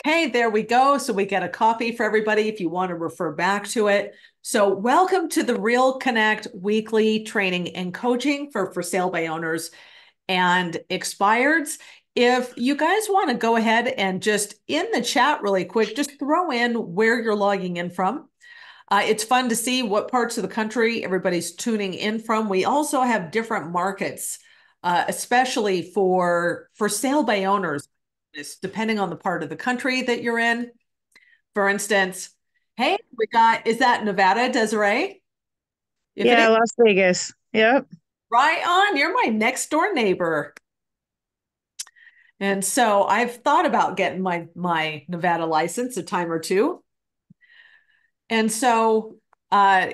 Okay, there we go. So we get a copy for everybody if you want to refer back to it. So welcome to the Real Connect weekly training and coaching for sale by owners and expireds. If you guys want to go ahead and just in the chat really quick, just throw in where you're logging in from. It's fun to see what parts of the country everybody's tuning in from. We also have different markets, especially for sale by owners. It's depending on the part of the country that you're in. For instance, hey, is that Nevada, Desiree? If it is, Yeah, Las Vegas. Yep. right on, you're my next door neighbor. And so I've thought about getting my Nevada license a time or two. And so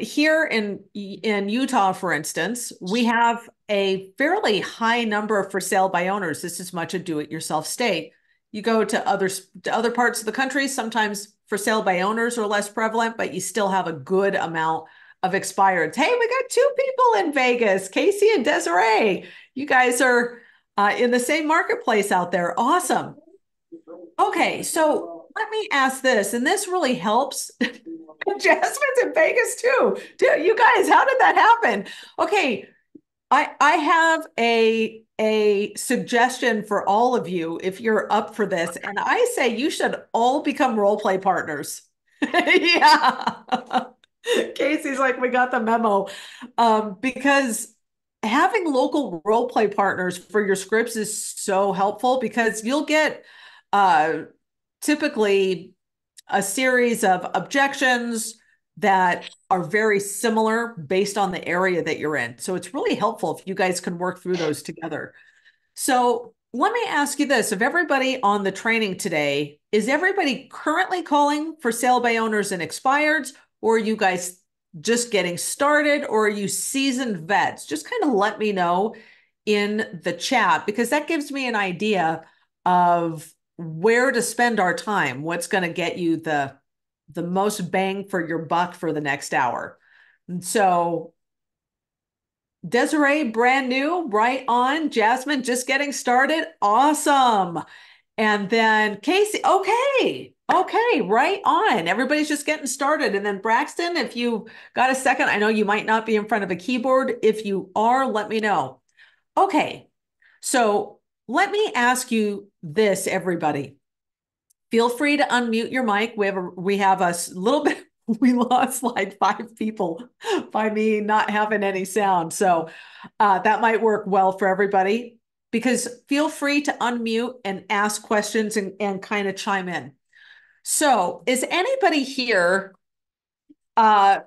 here in Utah, for instance, we have a fairly high number of for sale by owners. This is much a do-it-yourself state. You go to other parts of the country, sometimes for sale by owners are less prevalent, but you still have a good amount of expireds. Hey, we got two people in Vegas, Casey and Desiree. You guys are in the same marketplace out there. Awesome. Okay, so let me ask this, and this really helps. Jasmine's in Vegas too. Dude, you guys, how did that happen? Okay, I have a suggestion for all of you if you're up for this, and I say you should all become role play partners. Yeah. Casey's like, we got the memo. Because having local role play partners for your scripts is so helpful because you'll get uh typically a series of objections that are very similar based on the area that you're in. So it's really helpful if you guys can work through those together. So let me ask you this. Of everybody on the training today, is everybody currently calling for sale by owners and expireds, or are you guys just getting started, or are you seasoned vets? Just kind of let me know in the chat because that gives me an idea of where to spend our time, what's going to get you the most bang for your buck for the next hour. And so Desiree, brand new, right on. Jasmine, just getting started. Awesome. And then Casey, okay, right on. Everybody's just getting started. And then Braxton, if you got a second, I know you might not be in front of a keyboard. If you are, let me know. Okay, so let me ask you this, everybody. Feel free to unmute your mic. We have a little bit. We lost like 5 people by me not having any sound. So that might work well for everybody because feel free to unmute and ask questions and kind of chime in. So is anybody here uh,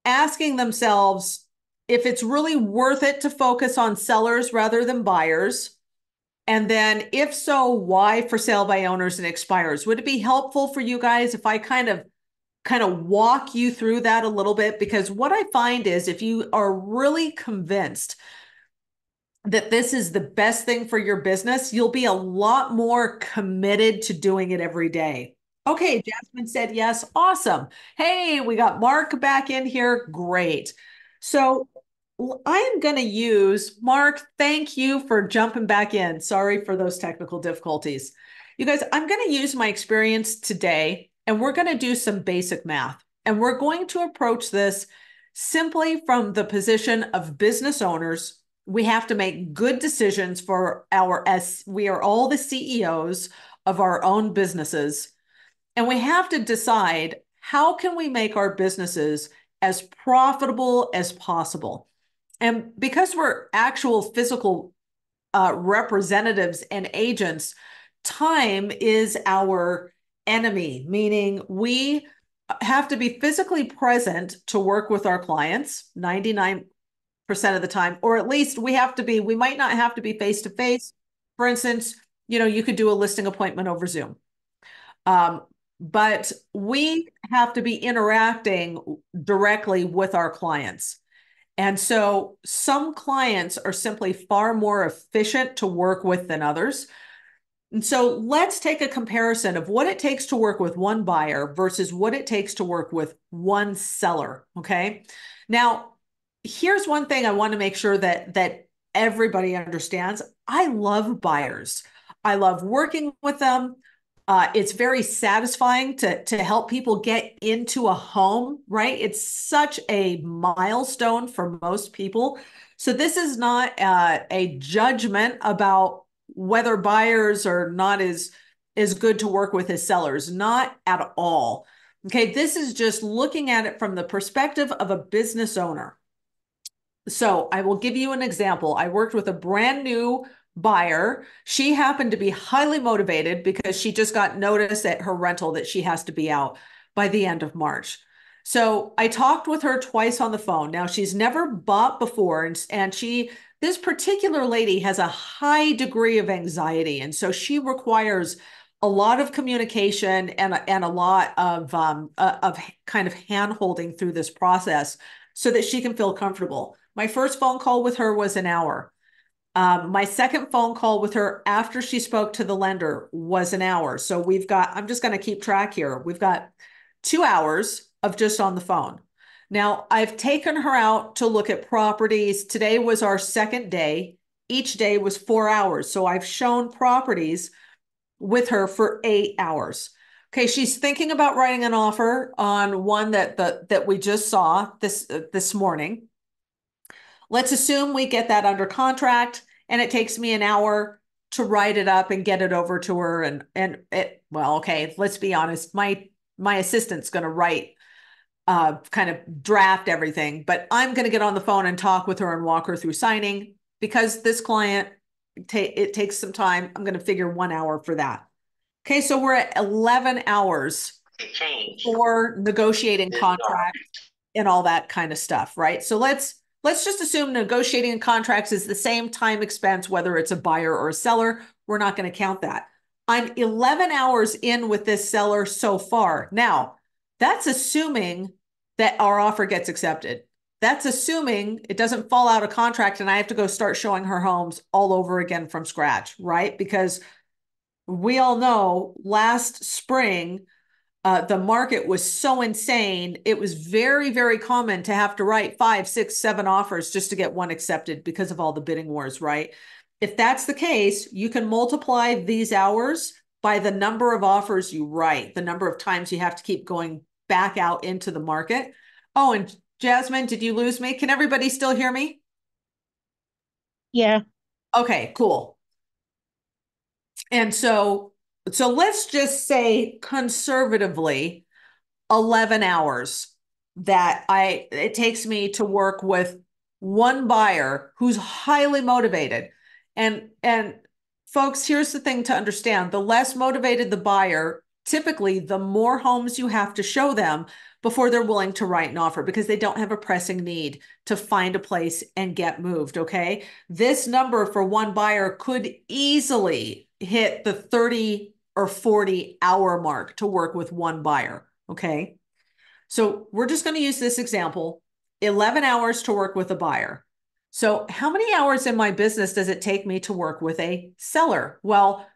asking themselves if it's really worth it to focus on sellers rather than buyers? And then if so, why for sale by owners and expires? Would it be helpful for you guys if I kind of walk you through that a little bit? Because what I find is if you are really convinced that this is the best thing for your business, you'll be a lot more committed to doing it every day. Okay, Jasmine said yes. Awesome. Hey, we got Mark back in here. Great. So I am going to use Mark. Thank you for jumping back in. Sorry for those technical difficulties. You guys, I'm going to use my experience today and we're going to do some basic math. And we're going to approach this simply from the position of business owners. We have to make good decisions for as we are all the CEOs of our own businesses. And we have to decide how can we make our businesses as profitable as possible. And because we're actual physical representatives and agents, time is our enemy, meaning we have to be physically present to work with our clients 99% of the time, or at least we might not have to be face to face. For instance, you could do a listing appointment over Zoom. But we have to be interacting directly with our clients. And so some clients are simply far more efficient to work with than others. And so let's take a comparison of what it takes to work with one buyer versus what it takes to work with one seller. Okay. Now, here's one thing I want to make sure that everybody understands. I love buyers. I love working with them. It's very satisfying to help people get into a home, right? It's such a milestone for most people. So this is not a judgment about whether buyers are not as good to work with as sellers, not at all. Okay, this is just looking at it from the perspective of a business owner. So I will give you an example. I worked with a brand new buyer. She happened to be highly motivated because she just got notice at her rental that she has to be out by the end of March. So I talked with her twice on the phone. Now she's never bought before, and this particular lady has a high degree of anxiety, and so she requires a lot of communication and a lot of kind of hand holding through this process so that she can feel comfortable. My first phone call with her was an hour. My second phone call with her after she spoke to the lender was an hour. So I'm just going to keep track here. We've got 2 hours of just on the phone. Now, I've taken her out to look at properties. Today was our second day. Each day was 4 hours. So I've shown properties with her for 8 hours. Okay, she's thinking about writing an offer on one that we just saw this morning. Let's assume we get that under contract and it takes me an hour to write it up and get it over to her. Well, okay, let's be honest. My assistant's going to write, kind of draft everything, but I'm going to get on the phone and talk with her and walk her through signing because this client, it takes some time. I'm going to figure 1 hour for that. Okay, so we're at 11 hours for negotiating contract and all that kind of stuff, right? So let's just assume negotiating contracts is the same time expense, whether it's a buyer or a seller. We're not going to count that. I'm 11 hours in with this seller so far. Now, that's assuming that our offer gets accepted. That's assuming it doesn't fall out of contract and I have to go start showing her homes all over again from scratch, right? Because we all know last spring, the market was so insane. It was very, very common to have to write 5, 6, 7 offers just to get one accepted because of all the bidding wars, right? If that's the case, you can multiply these hours by the number of offers you write, the number of times you have to keep going back out into the market. Oh, and Jasmine, did you lose me? Can everybody still hear me? Yeah. Okay, cool. And so let's just say conservatively 11 hours that it takes me to work with one buyer who's highly motivated. And folks, here's the thing to understand. The less motivated the buyer, typically the more homes you have to show them before they're willing to write an offer because they don't have a pressing need to find a place and get moved, okay? This number for one buyer could easily hit the 30 or 40 hour mark to work with one buyer, okay? So we're just going to use this example, 11 hours to work with a buyer. So how many hours in my business does it take me to work with a seller? Well,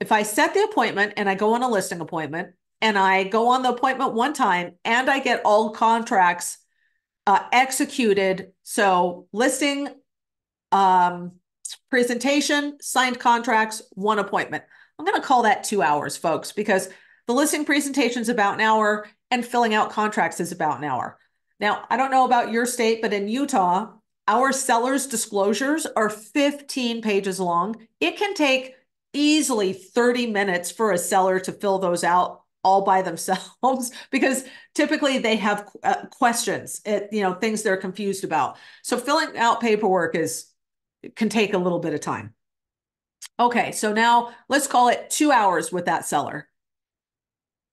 if I set the appointment and I go on a listing appointment and I go on the appointment one time and I get all contracts executed, so listing, um, presentation, signed contracts, one appointment. I'm going to call that 2 hours, folks, because the listing presentation is about an hour and filling out contracts is about an hour. Now, I don't know about your state, but in Utah, our sellers' disclosures are 15 pages long. It can take easily 30 minutes for a seller to fill those out all by themselves because typically they have questions, things they're confused about. So filling out paperwork can take a little bit of time. Okay, so now let's call it 2 hours with that seller.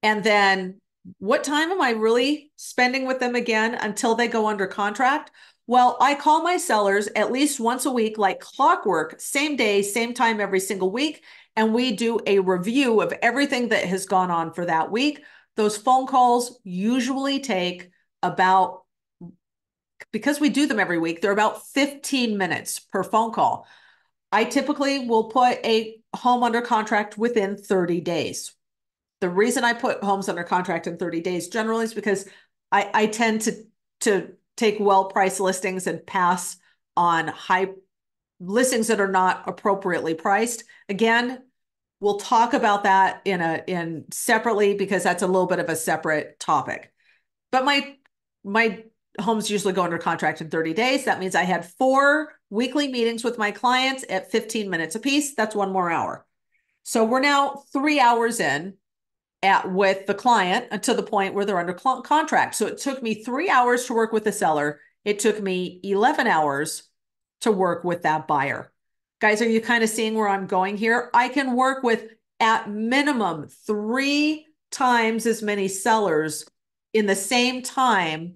And then what time am I really spending with them again until they go under contract? Well, I call my sellers at least once a week, like clockwork, same day, same time every single week. And we do a review of everything that has gone on for that week. Those phone calls usually take about, because we do them every week, they're about 15 minutes per phone call. I typically will put a home under contract within 30 days. The reason I put homes under contract in 30 days generally is because I tend to take well-priced listings and pass on high listings that are not appropriately priced. Again, we'll talk about that in separately because that's a little bit of a separate topic. But my homes usually go under contract in 30 days. That means I had 4 weekly meetings with my clients at 15 minutes apiece. That's 1 more hour. So we're now 3 hours in with the client to the point where they're under contract. So it took me 3 hours to work with the seller. It took me 11 hours to work with that buyer. Guys, are you kind of seeing where I'm going here? I can work with at minimum 3 times as many sellers in the same time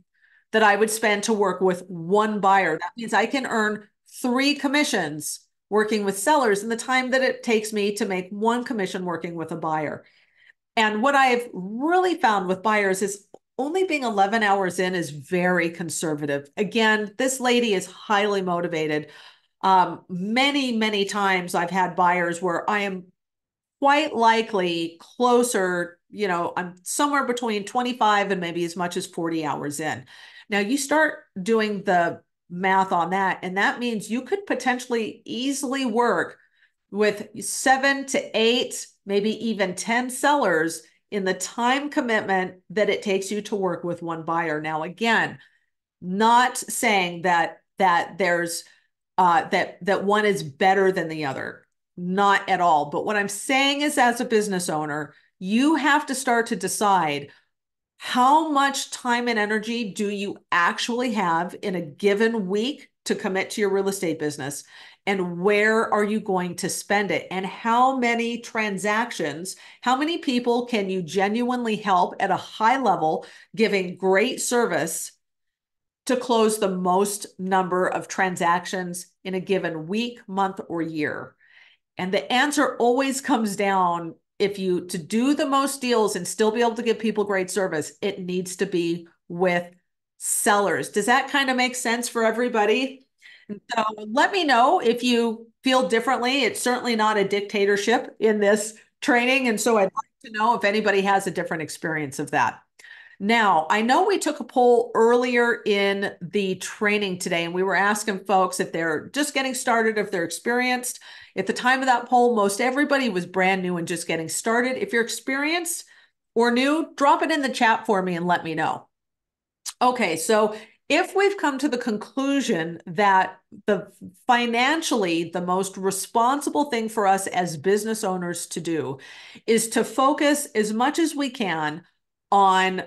that I would spend to work with one buyer. That means I can earn 3 commissions working with sellers in the time that it takes me to make 1 commission working with a buyer. And what I've really found with buyers is only being 11 hours in is very conservative. Again, this lady is highly motivated. Many times I've had buyers where I am quite likely closer, I'm somewhere between 25 and maybe as much as 40 hours in. Now you start doing the math on that, and that means you could potentially easily work with 7 to 8, maybe even 10 sellers in the time commitment that it takes you to work with one buyer. Now, again, not saying that there's that one is better than the other, not at all. But what I'm saying is, as a business owner, you have to start to decide how much time and energy do you actually have in a given week to commit to your real estate business, and where are you going to spend it, and how many transactions, how many people can you genuinely help at a high level, giving great service to close the most number of transactions in a given week, month, or year. And the answer always comes down, if you to do the most deals and still be able to give people great service, it needs to be with sellers. Does that kind of make sense for everybody? And so let me know if you feel differently. It's certainly not a dictatorship in this training. And so I'd like to know if anybody has a different experience of that. Now, I know we took a poll earlier in the training today, and we were asking folks if they're just getting started, if they're experienced. At the time of that poll, most everybody was brand new and just getting started. If you're experienced or new, drop it in the chat for me and let me know. Okay, so if we've come to the conclusion that financially the most responsible thing for us as business owners to do is to focus as much as we can on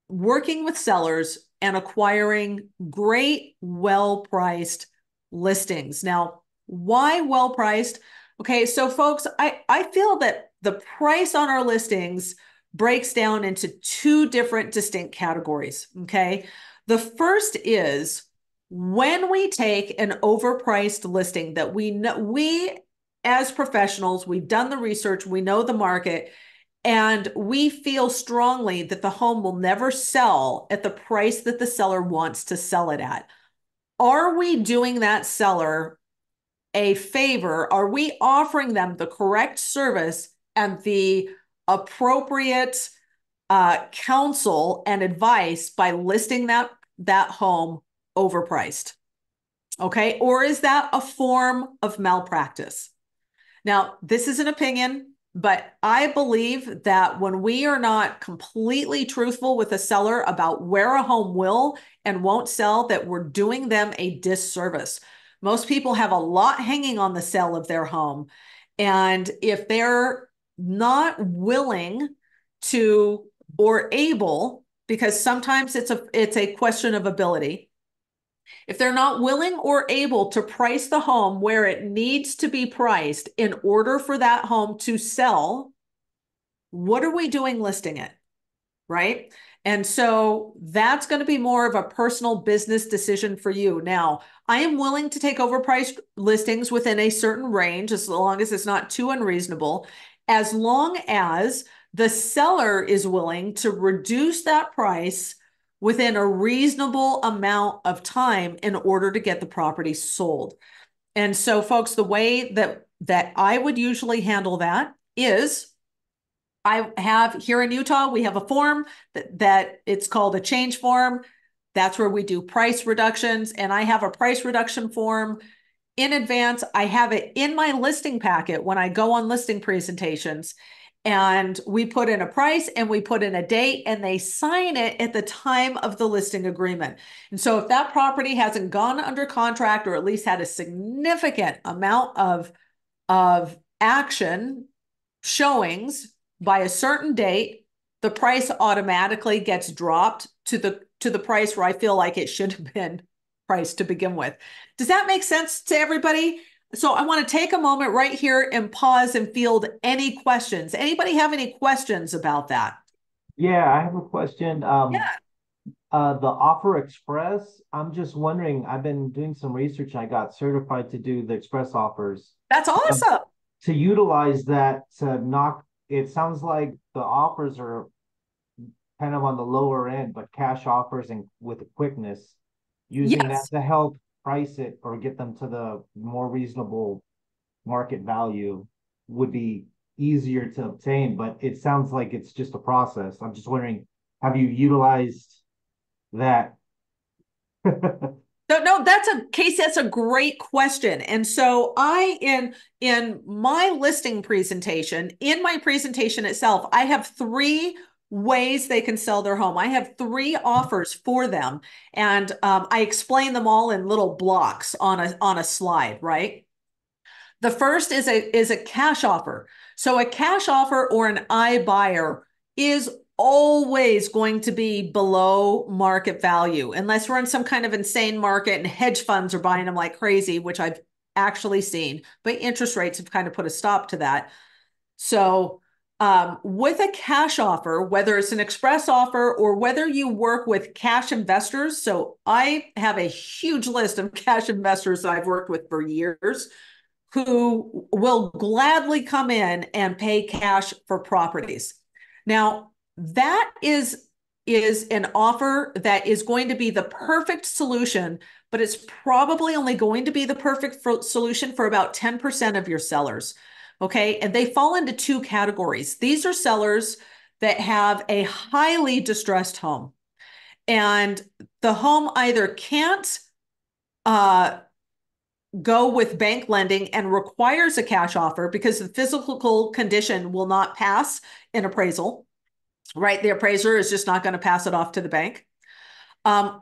working with sellers and acquiring great, well-priced listings. Now, why well-priced? Okay, so folks, I feel that the price on our listings breaks down into 2 different distinct categories, okay? The first is when we take an overpriced listing that we know, we as professionals, we've done the research, we know the market, and we feel strongly that the home will never sell at the price that the seller wants to sell it at. Are we doing that seller a favor? Are we offering them the correct service and the appropriate counsel and advice by listing that home overpriced? Okay, or is that a form of malpractice? Now, this is an opinion, but I believe that when we are not completely truthful with a seller about where a home will and won't sell, that we're doing them a disservice. Most people have a lot hanging on the sale of their home. And if they're not willing to or able, because sometimes it's a question of ability, if they're not willing or able to price the home where it needs to be priced in order for that home to sell, what are we doing listing it? Right? And so that's going to be more of a personal business decision for you. Now, I am willing to take overpriced listings within a certain range, as long as it's not too unreasonable, as long as the seller is willing to reduce that price within a reasonable amount of time in order to get the property sold. And so, folks, the way that I would usually handle that is, I have here in Utah, we have a form that it's called a change form. That's where we do price reductions. And I have a price reduction form in advance. I have it in my listing packet when I go on listing presentations. And we put in a price and we put in a date and they sign it at the time of the listing agreement. And so if that property hasn't gone under contract or at least had a significant amount of action showings by a certain date, the price automatically gets dropped to the price where I feel like it should have been priced to begin with. Does that make sense to everybody? So I want to take a moment right here and pause and field any questions. Anybody have any questions about that? Yeah, I have a question. Yeah, The Offer Express, I'm just wondering, I've been doing some research. I got certified to do the express offers. that's Um, awesome. to utilize that to knock, it sounds like the offers are kind of on the lower end, but cash offers and with quickness, using that Yes. to help price it or get them to the more reasonable market value would be easier to obtain, but it sounds like it's just a process. I'm just wondering, have you utilized that? No, that's a great question. And so in my listing presentation, in my presentation itself, I have three ways they can sell their home. I have three offers for them, and I explain them all in little blocks on a slide, right? The first is a cash offer. So a cash offer or an iBuyer is always going to be below market value unless we're in some kind of insane market and hedge funds are buying them like crazy, which I've actually seen, but interest rates have kind of put a stop to that. So with a cash offer, whether it's an express offer or whether you work with cash investors, so I have a huge list of cash investors that I've worked with for years who will gladly come in and pay cash for properties. Now, that is an offer that is going to be the perfect solution, but it's probably only going to be the perfect solution for about 10% of your sellers. Okay. And they fall into two categories. These are sellers that have a highly distressed home, and the home either can't uh, go with bank lending and requires a cash offer because the physical condition will not pass an appraisal, right? The appraiser is just not going to pass it off to the bank.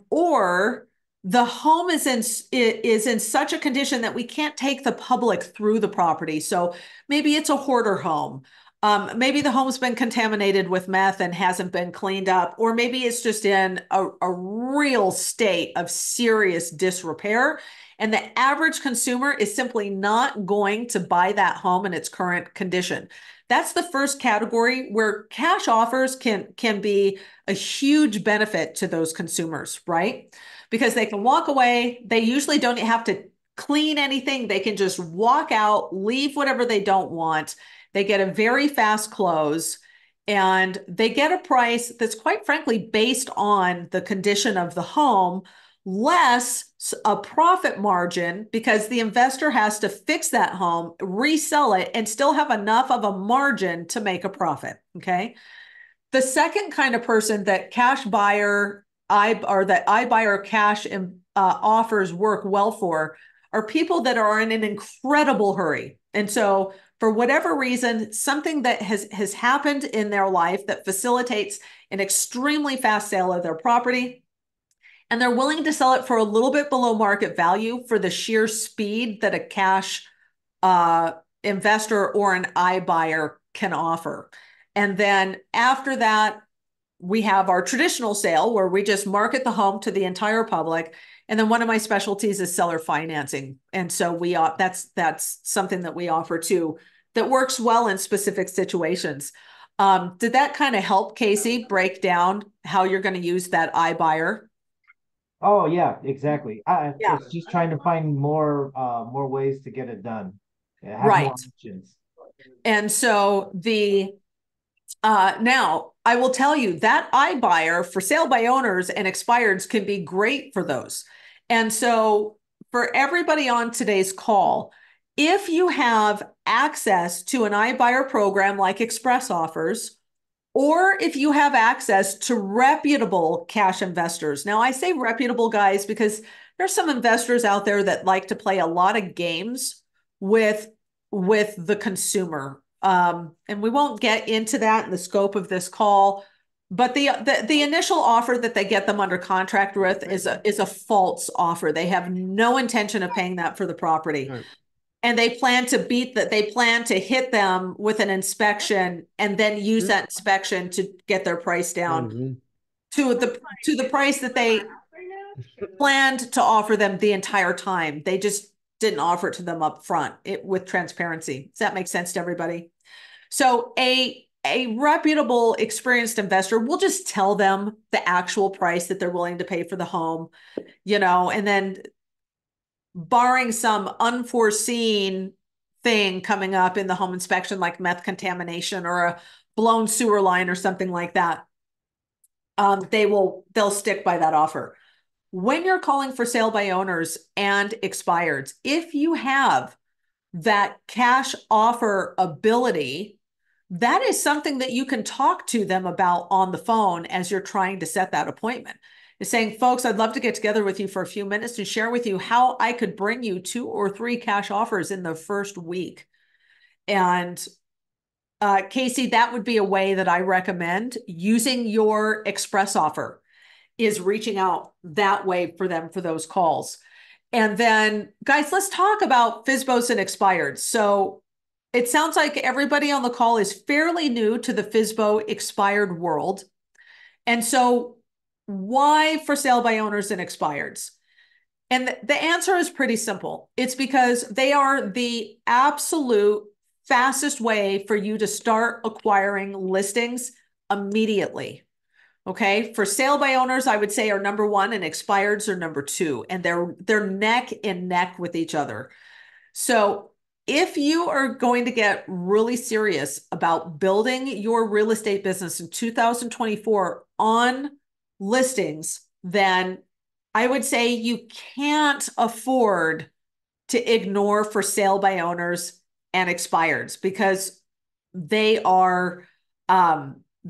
Or the home is in such a condition that we can't take the public through the property. So maybe it's a hoarder home. Maybe the home's been contaminated with meth and hasn't been cleaned up, or maybe it's just in a real state of serious disrepair. And the average consumer is simply not going to buy that home in its current condition. That's the first category where cash offers can be a huge benefit to those consumers, right? Because they can walk away. They usually don't have to clean anything. They can just walk out, leave whatever they don't want. They get a very fast close and they get a price that's quite frankly based on the condition of the home, less a profit margin because the investor has to fix that home, resell it, and still have enough of a margin to make a profit. Okay. The second kind of person that cash buyer or that iBuyer cash offers work well for are people that are in an incredible hurry. And so for whatever reason, something that has happened in their life that facilitates an extremely fast sale of their property, and they're willing to sell it for a little bit below market value for the sheer speed that a cash uh, investor or an iBuyer can offer. And then after that, we have our traditional sale where we just market the home to the entire public. And then one of my specialties is seller financing. And so that's something that we offer too that works well in specific situations. Did that kind of help, Casey, break down how you're going to use that iBuyer? Oh yeah, exactly. Yeah, It's just trying to find more ways to get it done. Yeah, have more right. options. And so the now I will tell you that iBuyer for sale by owners and expireds can be great for those. And so for everybody on today's call, if you have access to an iBuyer program like Express Offers, or if you have access to reputable cash investors. Now, I say reputable, guys, because there's some investors out there that like to play a lot of games with the consumer. And we won't get into that in the scope of this call, but the initial offer that they get them under contract with is a false offer. They have no intention of paying that for the property. Right. And they plan to beat that. They plan to hit them with an inspection and then use that inspection to get their price down to the price that they planned to offer them the entire time. They just didn't offer it to them up front with transparency. Does that make sense to everybody? So a reputable, experienced investor will just tell them the actual price that they're willing to pay for the home, and then barring some unforeseen thing coming up in the home inspection, like meth contamination or a blown sewer line or something like that, they'll stick by that offer. When you're calling for sale by owners and expireds, if you have that cash offer ability, that is something that you can talk to them about on the phone as you're trying to set that appointment. Is saying, folks, I'd love to get together with you for a few minutes to share with you how I could bring you 2 or 3 cash offers in the first week. And Casey, that would be a way that I recommend using your express offer, is reaching out that way for them for those calls. And then, guys, let's talk about FSBOs and expired. So it sounds like everybody on the call is fairly new to the FSBO expired world. And so why for sale by owners and expireds? And the answer is pretty simple. It's because they are the absolute fastest way for you to start acquiring listings immediately. Okay, for sale by owners, I would say are number 1 and expireds are number 2, and they're neck and neck with each other. So if you are going to get really serious about building your real estate business in 2024 on listings, then I would say you can't afford to ignore for sale by owners and expireds, because they are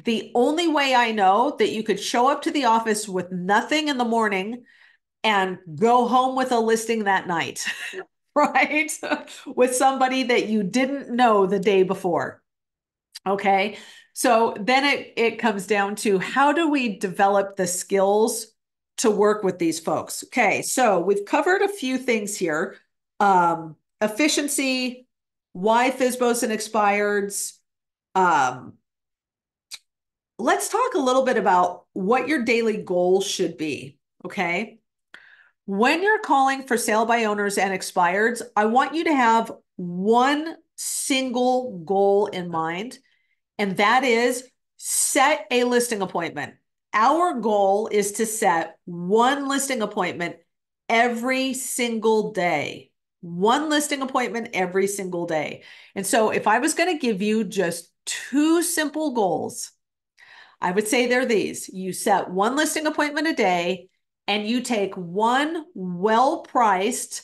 the only way I know that you could show up to the office with nothing in the morning and go home with a listing that night, right? With somebody that you didn't know the day before. Okay. So then it comes down to, how do we develop the skills to work with these folks? Okay. So we've covered a few things here. Efficiency, why FSBOs and expireds. Let's talk a little bit about what your daily goal should be. Okay. When you're calling for sale by owners and expireds, I want you to have one single goal in mind, and that is set a listing appointment. Our goal is to set one listing appointment every single day. One listing appointment every single day. And so if I was going to give you just 2 simple goals, I would say they're these. You set one listing appointment a day, and you take one well-priced,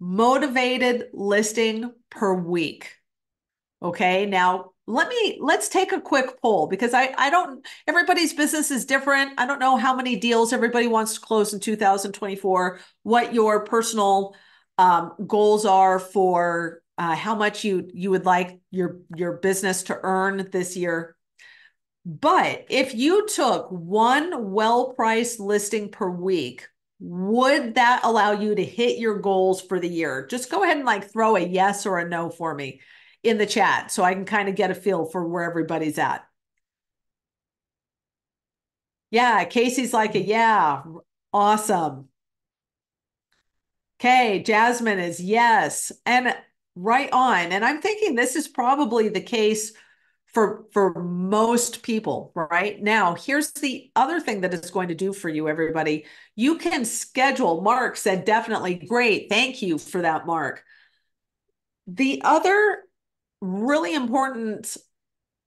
motivated listing per week. Okay, now let's take a quick poll, because I don't, everybody's business is different. I don't know how many deals everybody wants to close in 2024, what your personal goals are for how much you would like your business to earn this year. But if you took one well-priced listing per week, would that allow you to hit your goals for the year? Just go ahead and throw a yes or a no for me in the chat, so I can kind of get a feel for where everybody's at. Yeah, Casey's like a yeah. Awesome. Okay, Jasmine is yes. And right on. And I'm thinking this is probably the case for most people, right? Now, here's the other thing that it's going to do for you, everybody. You can schedule. Mark said definitely. Great. Thank you for that, Mark. The other really important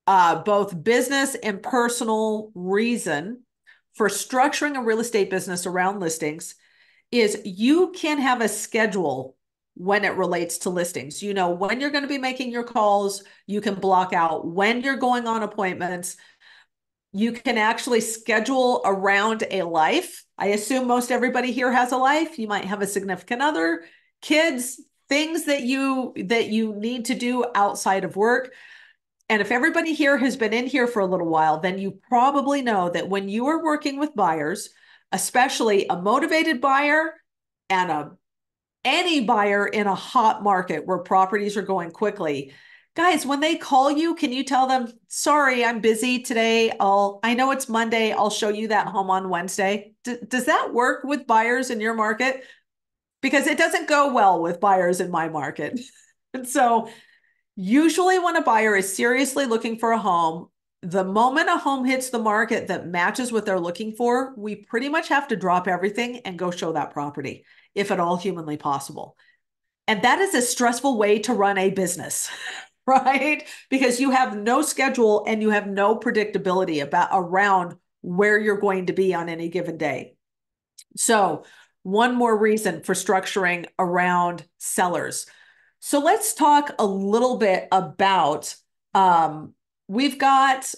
both business and personal reason for structuring a real estate business around listings is you can have a schedule when it relates to listings. You know when you're going to be making your calls. You can block out when you're going on appointments. You can actually schedule around a life. I assume most everybody here has a life. You might have a significant other, kids, things that you need to do outside of work. And if everybody here has been in here for a little while, then you probably know that when you are working with buyers, especially a motivated buyer and any buyer in a hot market where properties are going quickly, guys, when they call you, can you tell them, sorry, I'm busy today. I know it's Monday. I'll show you that home on Wednesday. Does that work with buyers in your market? Because it doesn't go well with buyers in my market. And so usually when a buyer is seriously looking for a home, the moment a home hits the market that matches what they're looking for, we pretty much have to drop everything and go show that property, if at all humanly possible. And that is a stressful way to run a business, right? Because you have no schedule and you have no predictability around where you're going to be on any given day. So, one more reason for structuring around sellers. So let's talk a little bit about, we've got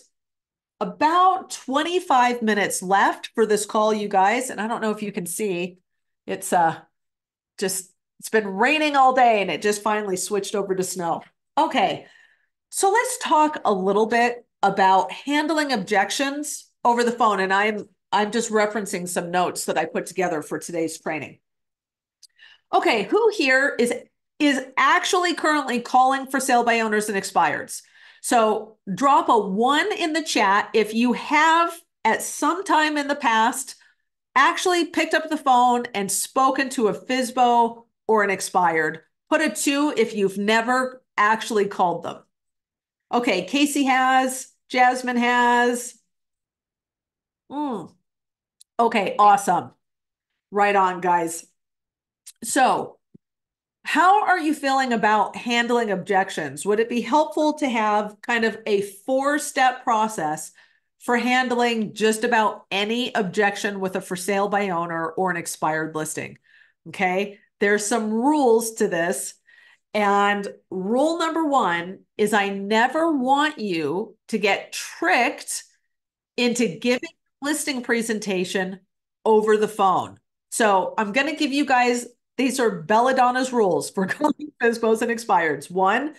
about 25 minutes left for this call, you guys. And I don't know if you can see, it's it's been raining all day and it just finally switched over to snow. Okay, so let's talk a little bit about handling objections over the phone. And I'm just referencing some notes that I put together for today's training. Okay, who here is actually currently calling for sale by owners and expireds? So drop a 1 in the chat if you have at some time in the past actually picked up the phone and spoken to a FSBO or an expired. Put a 2 if you've never actually called them. Okay, Casey has, Jasmine has. Okay, awesome. Right on, guys. So how are you feeling about handling objections? Would it be helpful to have kind of a 4-step process for handling just about any objection with a for sale by owner or an expired listing? Okay, there's some rules to this. And rule number 1 is I never want you to get tricked into giving a listing presentation over the phone. So I'm going to give you guys, these are Belladonna's rules for calling FSBOs and expireds. 1,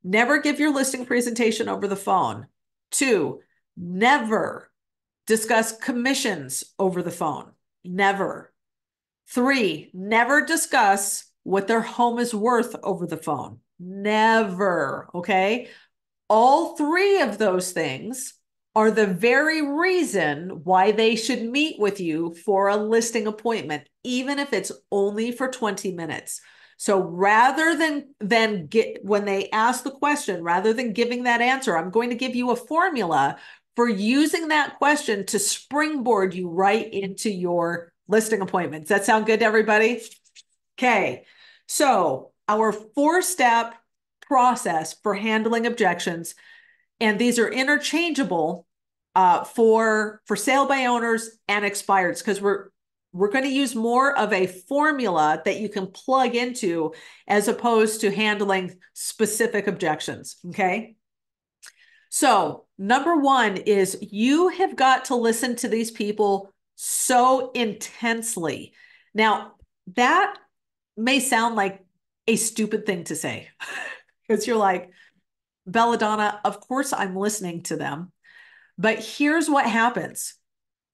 never give your listing presentation over the phone. 2, never discuss commissions over the phone. Never. 3, never discuss what their home is worth over the phone. Never. Okay. All 3 of those things are the very reason why they should meet with you for a listing appointment, even if it's only for 20 minutes. So rather than when they ask the question, rather than giving that answer, I'm going to give you a formula for using that question to springboard you right into your listing appointments. Does that sound good to everybody? Okay. So our 4-step process for handling objections, and these are interchangeable for sale by owners and expireds, because we're going to use more of a formula that you can plug into as opposed to handling specific objections. Okay. So number 1 is you have got to listen to these people so intensely. Now, that may sound like a stupid thing to say because you're like, Belladonna, of course I'm listening to them. But here's what happens.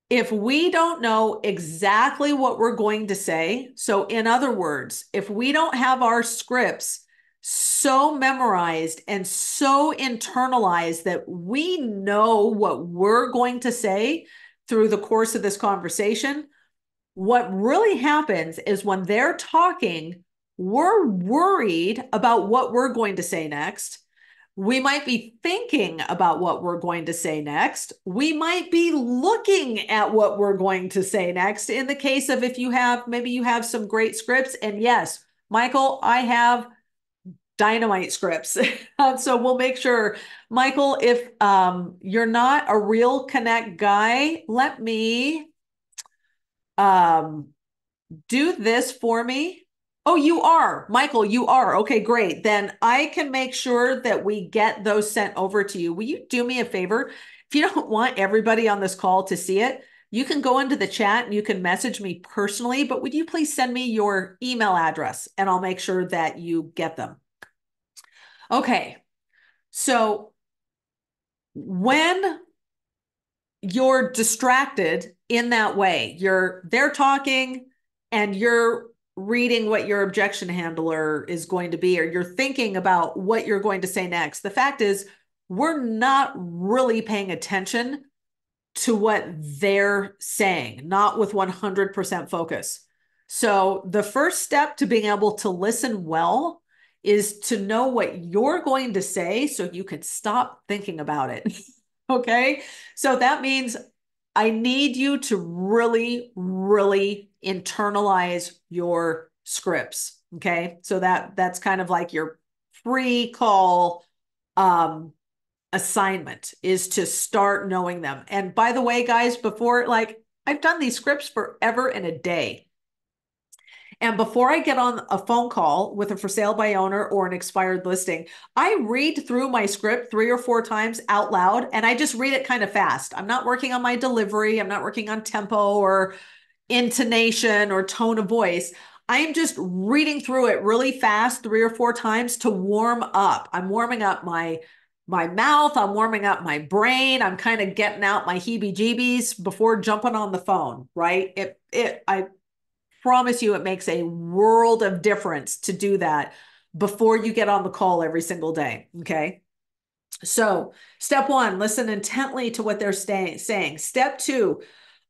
If we don't know exactly what we're going to say, so in other words, if we don't have our scripts so memorized and so internalized that we know what we're going to say through the course of this conversation, what really happens is when they're talking, we're worried about what we're going to say next. We might be thinking about what we're going to say next. We might be looking at what we're going to say next. In the case of if you have, maybe you have some great scripts. And yes, Michael, I have dynamite scripts. So we'll make sure, Michael, if you're not a Real Connect guy, let me do this for me. Oh, you are, Michael, you are. Okay, great. Then I can make sure that we get those sent over to you. Will you do me a favor? If you don't want everybody on this call to see it, you can go into the chat and you can message me personally, but would you please send me your email address and I'll make sure that you get them. Okay, so when you're distracted in that way, they're talking and you're reading what your objection handler is going to be, or you're thinking about what you're going to say next. The fact is, we're not really paying attention to what they're saying, not with 100% focus. So the first step to being able to listen well is to know what you're going to say so you can stop thinking about it. Okay. So that means I need you to really, really internalize your scripts. Okay. So that's kind of like your pre-call assignment, is to start knowing them. And by the way, guys, before, like, I've done these scripts forever and a day. And before I get on a phone call with a for sale by owner or an expired listing, I read through my script 3 or 4 times out loud, and I just read it kind of fast. I'm not working on my delivery. I'm not working on tempo or intonation or tone of voice. I'm just reading through it really fast 3 or 4 times to warm up. I'm warming up my mouth. I'm warming up my brain. I'm kind of getting out my heebie-jeebies before jumping on the phone, right? I promise you it makes a world of difference to do that before you get on the call every single day. Okay. So step 1, listen intently to what they're saying. Step 2,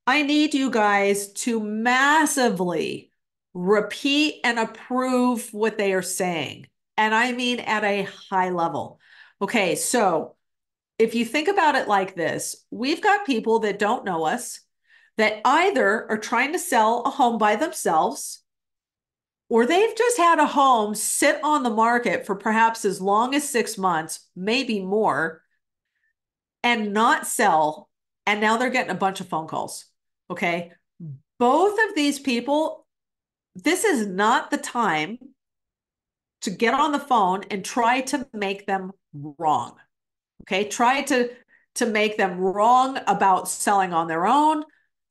I need you guys to massively repeat and approve what they are saying. And I mean at a high level. Okay. So if you think about it like this, we've got people that don't know us that either are trying to sell a home by themselves, or they've just had a home sit on the market for perhaps as long as 6 months, maybe more, and not sell. And now they're getting a bunch of phone calls. Okay. Both of these people, this is not the time to get on the phone and try to make them wrong. Okay. Try to make them wrong about selling on their own,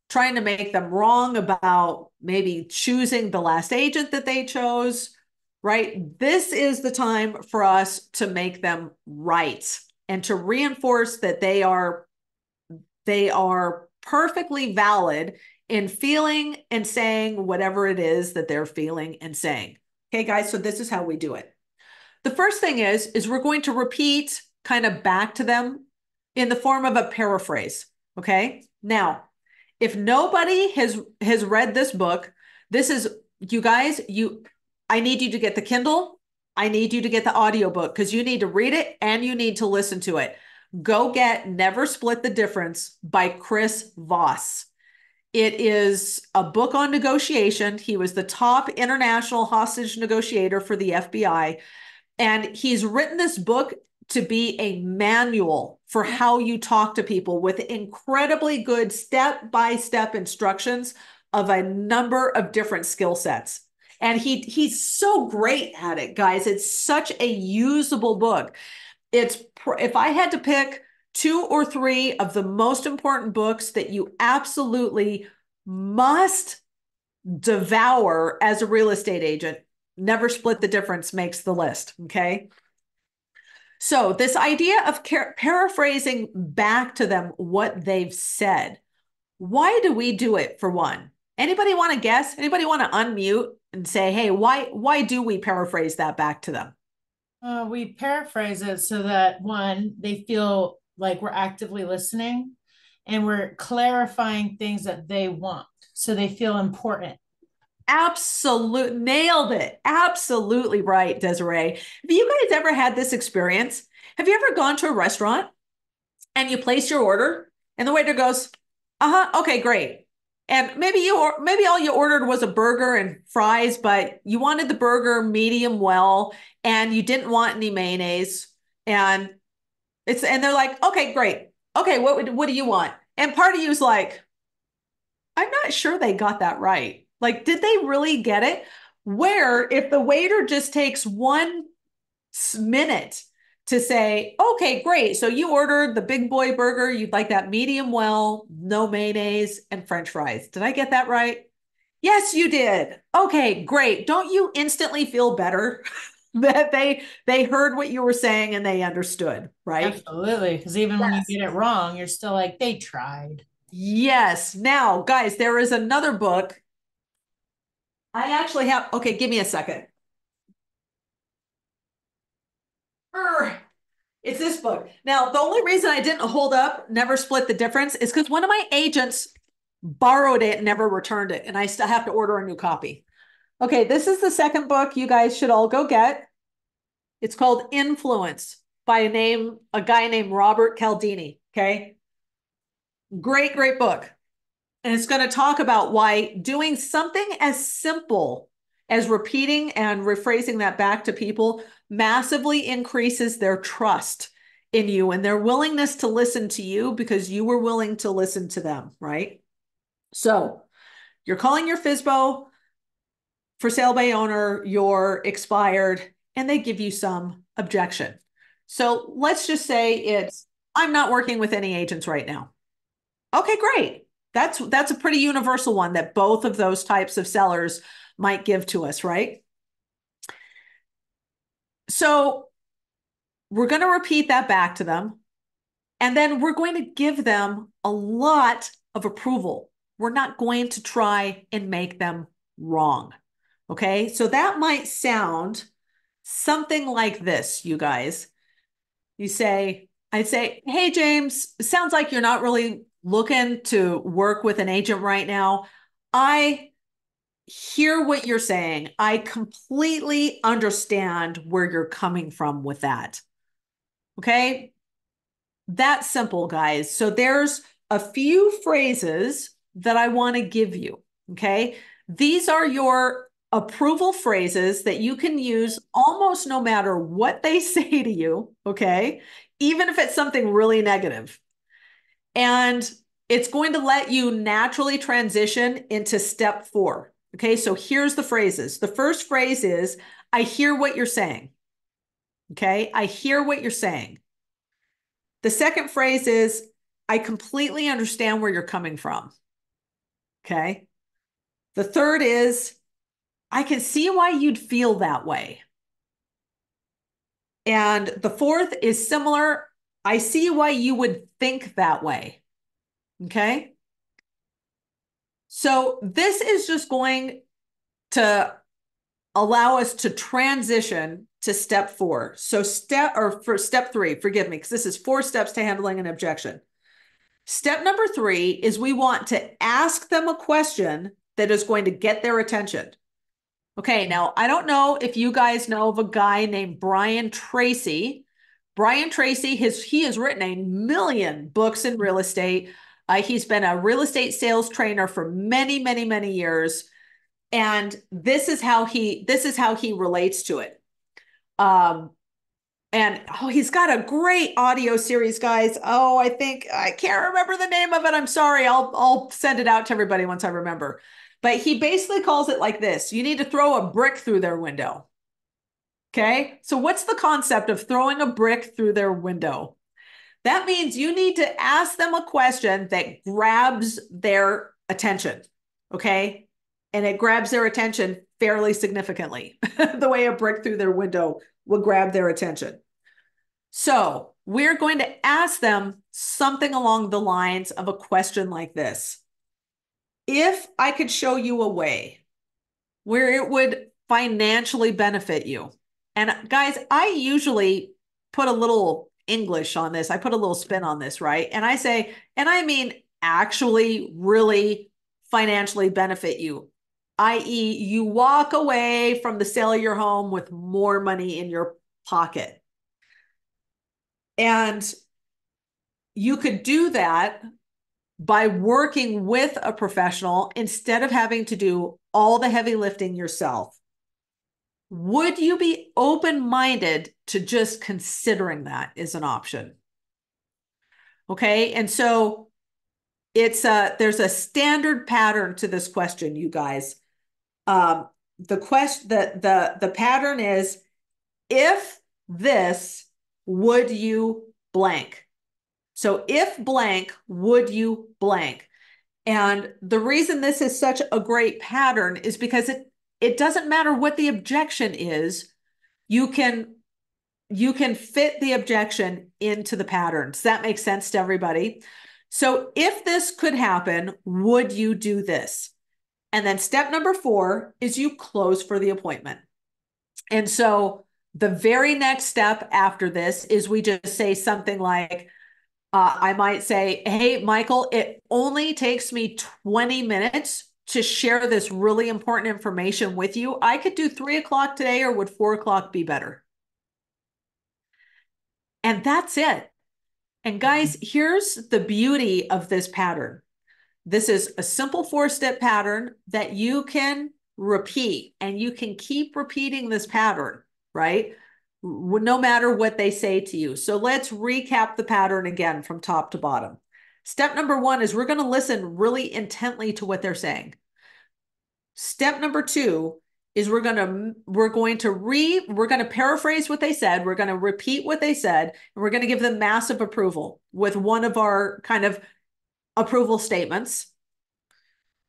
trying to make them wrong about maybe choosing the last agent that they chose, right? This is the time for us to make them right and to reinforce that they are perfectly valid in feeling and saying whatever it is that they're feeling and saying. Okay, guys, so this is how we do it. The first thing is we're going to repeat kind of back to them in the form of a paraphrase. Okay. Now, if nobody has read this book, this is, you guys, I need you to get the Kindle. I need you to get the audiobook because you need to read it and you need to listen to it. Go get Never Split the Difference by Chris Voss. It is a book on negotiation. He was the top international hostage negotiator for the FBI. And he's written this book to be a manual for how you talk to people with incredibly good step-by-step instructions of a number of different skill sets. And he's so great at it, guys. It's such a usable book. If I had to pick 2 or 3 of the most important books that you absolutely must devour as a real estate agent, Never Split the Difference makes the list. Okay. So this idea of paraphrasing back to them what they've said. Why do we do it, for one? Anybody want to guess? Anybody want to unmute and say, hey, why do we paraphrase that back to them? We paraphrase it so that, one, they feel like we're actively listening and we're clarifying things that they want, so they feel important. Absolute nailed it. Absolutely right, Desiree. Have you guys ever had this experience? Have you ever gone to a restaurant and you place your order and the waiter goes, okay, great. And maybe all you ordered was a burger and fries, but you wanted the burger medium well and you didn't want any mayonnaise. And they're like, okay, great. Okay, what do you want? And part of you's like, I'm not sure they got that right. Like, did they really get it? Where if the waiter just takes 1 minute to say, okay, great. So you ordered the big boy burger. You'd like that medium well, no mayonnaise and French fries. Did I get that right? Yes, you did. Okay, great. Don't you instantly feel better that they heard what you were saying and they understood, right? Absolutely. Because even when you Yes. get it wrong, you're still like, they tried. Yes. Now, guys, there is another book. I actually have, okay, give me a second. It's this book. Now, the only reason I didn't hold up Never Split the Difference is because one of my agents borrowed it and never returned it, and I still have to order a new copy. Okay, this is the second book you guys should all go get. It's called Influence by a guy named Robert Cialdini. Okay, great, great book. And it's going to talk about why doing something as simple as repeating and rephrasing that back to people massively increases their trust in you and their willingness to listen to you because you were willing to listen to them, right? So you're calling your FSBO for sale by owner, you're expired, and they give you some objection. So let's just say I'm not working with any agents right now. Okay, great. That's a pretty universal one that both of those types of sellers might give to us, right? So we're going to repeat that back to them. And then we're going to give them a lot of approval. We're not going to try and make them wrong. Okay, so that might sound something like this, you guys. I'd say, hey, James, it sounds like you're not really looking to work with an agent right now. I hear what you're saying. I completely understand where you're coming from with that. Okay. That's simple, guys. So there's a few phrases that I want to give you. Okay. These are your approval phrases that you can use almost no matter what they say to you. Okay. Even if it's something really negative. And it's going to let you naturally transition into step 4. Okay. So here's the phrases. The first phrase is, I hear what you're saying. Okay. I hear what you're saying. The second phrase is, I completely understand where you're coming from. Okay. The third is, I can see why you'd feel that way. And the fourth is similar. I see why you would think that way. Okay. So this is just going to allow us to transition to step 4. So for step 3, forgive me, because this is 4 steps to handling an objection. Step number 3 is we want to ask them a question that is going to get their attention. Okay, now I don't know if you guys know of a guy named Brian Tracy. Brian Tracy, he has written a million books in real estate. He's been a real estate sales trainer for many, many, many years. And this is how he relates to it. And he's got a great audio series, guys. Oh, I can't remember the name of it. I'm sorry. I'll send it out to everybody once I remember. But he basically calls it like this. You need to throw a brick through their window. Okay. So what's the concept of throwing a brick through their window? That means you need to ask them a question that grabs their attention. Okay. And it grabs their attention fairly significantly, the way a brick through their window will grab their attention. So we're going to ask them something along the lines of a question like this. If I could show you a way where it would financially benefit you. And guys, I usually put a little English on this. I put a little spin on this, right? And I say, and I mean, actually really financially benefit you, i.e., you walk away from the sale of your home with more money in your pocket. And you could do that by working with a professional instead of having to do all the heavy lifting yourself. Would you be open-minded to just considering that as an option? Okay, and so there's a standard pattern to this question, you guys. the pattern is, if this, would you blank? So if blank, would you blank? And the reason this is such a great pattern is because it doesn't matter what the objection is, you can fit the objection into the pattern. Does that make sense to everybody? So if this could happen, would you do this? And then step number 4 is you close for the appointment. And so the very next step after this is we just say something like, I might say, hey, Michael, it only takes me 20 minutes to share this really important information with you. I could do 3 o'clock today, or would 4 o'clock be better? And that's it. And guys, here's the beauty of this pattern. This is a simple 4-step pattern that you can repeat, and you can keep repeating this pattern, right? No matter what they say to you. So let's recap the pattern again from top to bottom. Step number 1 is we're going to listen really intently to what they're saying. Step number 2 is we're going to paraphrase what they said. We're going to repeat what they said, and we're going to give them massive approval with one of our kind of approval statements.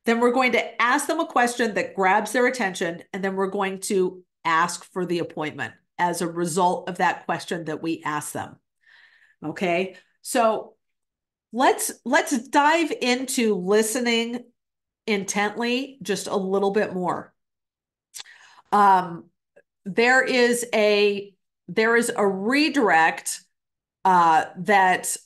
Then we're going to ask them a question that grabs their attention, and then we're going to ask for the appointment as a result of that question that we ask them. Okay, so let's dive into listening intently just a little bit more. There is a redirect that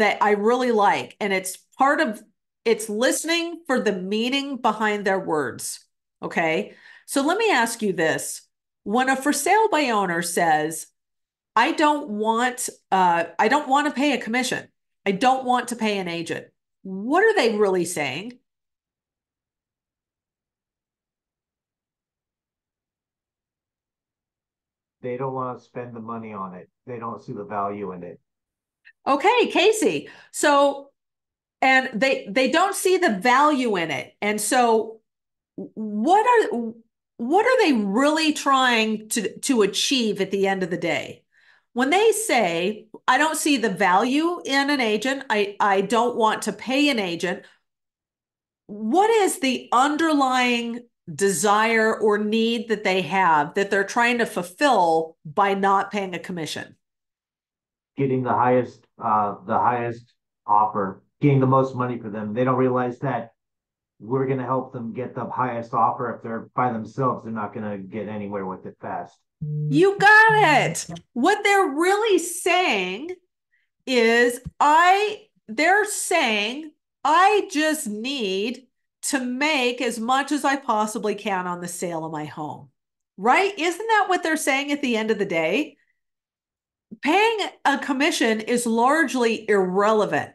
I really like, and it's listening for the meaning behind their words. Okay, so let me ask you this: when a for sale by owner says, I don't want to pay a commission, I don't want to pay an agent, what are they really saying? They don't want to spend the money on it. They don't see the value in it. Okay, Casey. So, and they don't see the value in it. And so what are they really trying to achieve at the end of the day? When they say, I don't see the value in an agent, I don't want to pay an agent, what is the underlying desire or need that they have that they're trying to fulfill by not paying a commission? Getting the highest offer, getting the most money for them. They don't realize that we're going to help them get the highest offer. If they're by themselves, they're not going to get anywhere with it fast. You got it. What they're really saying is they're saying, I just need to make as much as I possibly can on the sale of my home, right? Isn't that what they're saying at the end of the day? Paying a commission is largely irrelevant.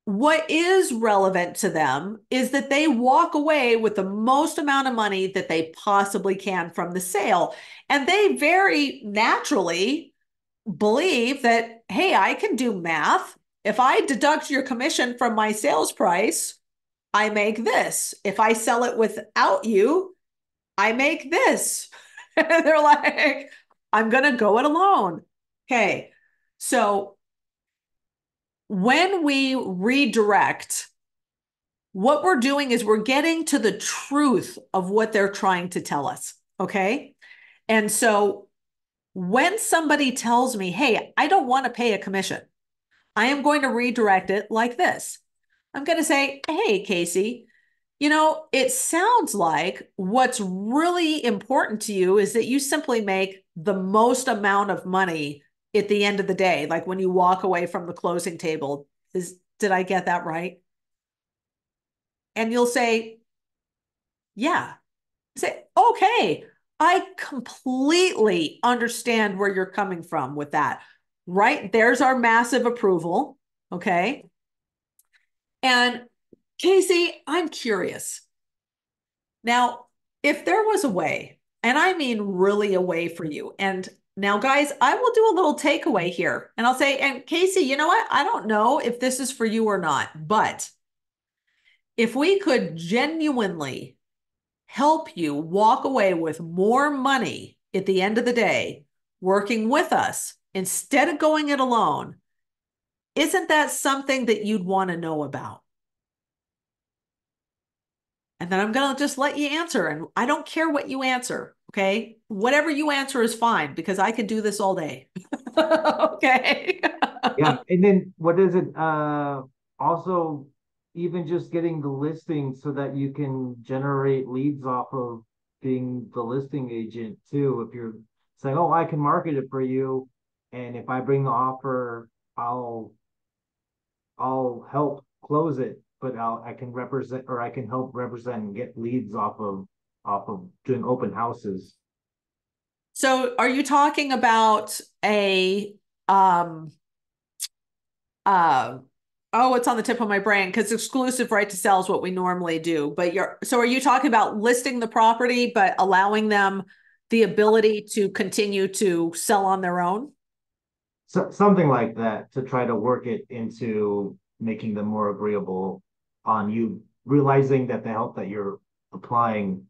What is relevant to them is that they walk away with the most amount of money that they possibly can from the sale. And they very naturally believe that, hey, I can do math. If I deduct your commission from my sales price, I make this. If I sell it without you, I make this. And they're like, I'm going to go it alone. Okay. So when we redirect, what we're doing is we're getting to the truth of what they're trying to tell us. Okay. And so when somebody tells me, hey, I don't want to pay a commission, I am going to redirect it like this. I'm going to say, hey, Casey, it sounds like what's really important to you is that you simply make the most amount of money at the end of the day, like when you walk away from the closing table. Did I get that right? And you'll say, yeah. Say, okay, I completely understand where you're coming from with that. Right? There's our massive approval. Okay. And Casey, I'm curious. Now, if there was a way, and I mean really a way for you, and now, guys, I will do a little takeaway here, and I'll say, and Casey, you know what? I don't know if this is for you or not, but if we could genuinely help you walk away with more money at the end of the day working with us instead of going it alone, isn't that something that you'd want to know about? And then I'm going to just let you answer. And I don't care what you answer. Okay. Whatever you answer is fine because I could do this all day. Okay. Yeah. And then what is it? Also, even just getting the listing so that you can generate leads off of being the listing agent too. If you're saying, oh, I can market it for you, and if I bring the offer, I'll help close it, but I can represent, or I can help represent and get leads off of doing open houses. So are you talking about a uh oh, it's on the tip of my brain because exclusive right to sell is what we normally do. But are you talking about listing the property but allowing them the ability to continue to sell on their own? So something like that to try to work it into making them more agreeable on you realizing that the help that you're applying